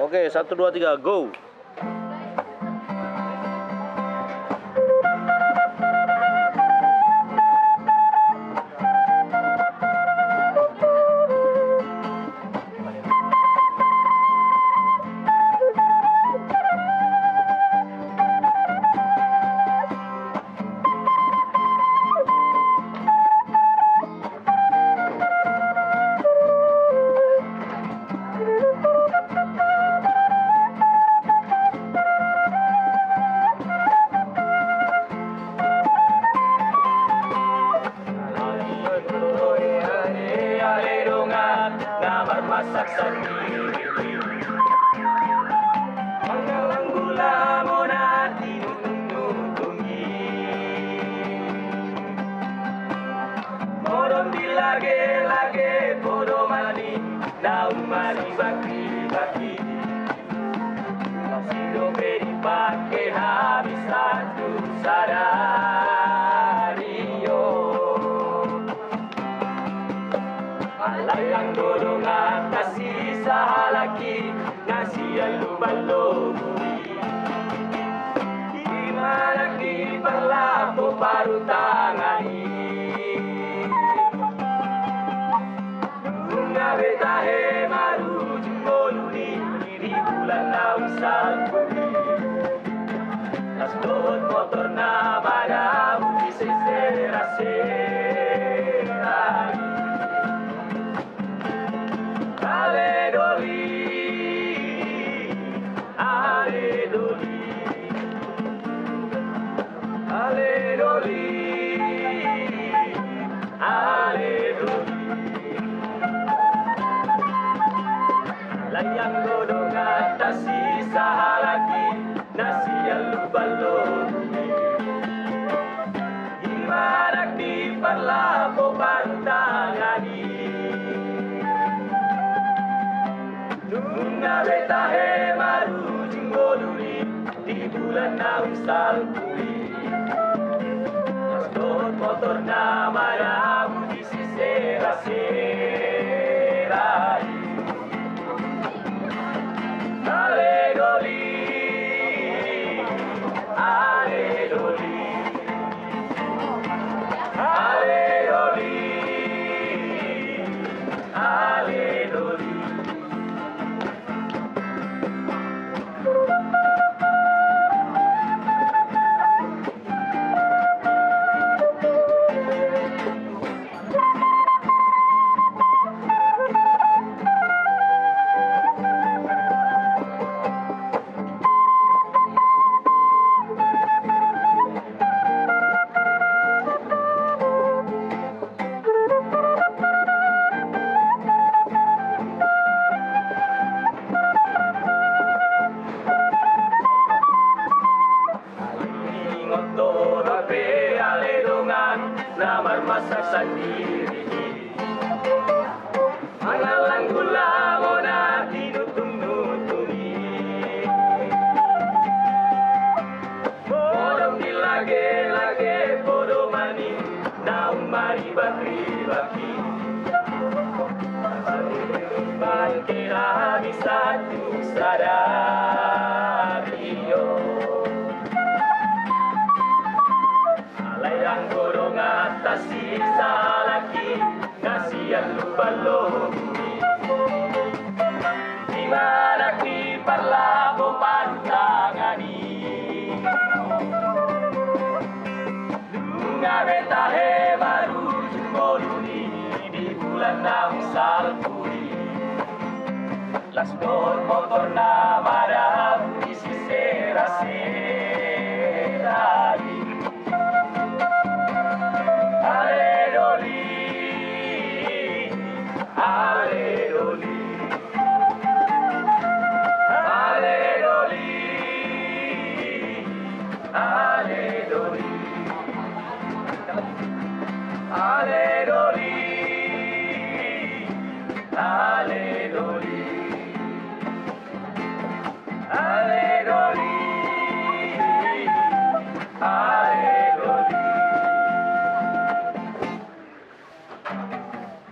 Oke, 1, 2, 3, go. Masak sendiri Mangalang gula mo na tinutungi Morom di lage-lage podo mani na umari baki-baki Sido beri pake habis satu sadario Alayang dodong atas sisa halaki Nasi alubalogi Di mana di perlapo baru tangani Bunga betahe maru jumoluni Di bulan laut salpuri Las dot motor na badamu di sesera-serani Ale doli, ale doli, ale doli, ale doli. Layang dodong atas sisa halaki nasi alubalogi. Imarak di parlapo pantangani. Nunga betahe maru jinggoluri di bulan naung salpuri Asdot motor na maramu di sisera-serai Ale doli, ale doli Ale doli, ale doli Namar masak sendiri Mangalang gula mo na tinutung-nutungi Morom di lage-lage podo mani na umari bakri-baki Bangke habis satu sadario Alayang godong atas sisa laki Nasi alubalogi Di mana di parlapo pantangani Dunga betahe baru jumoluni Di bulan naung salpuri Las dot motor na madamu di sisera-serani Ale doli, ale doli, ale doli, ale doli, ale doli, ale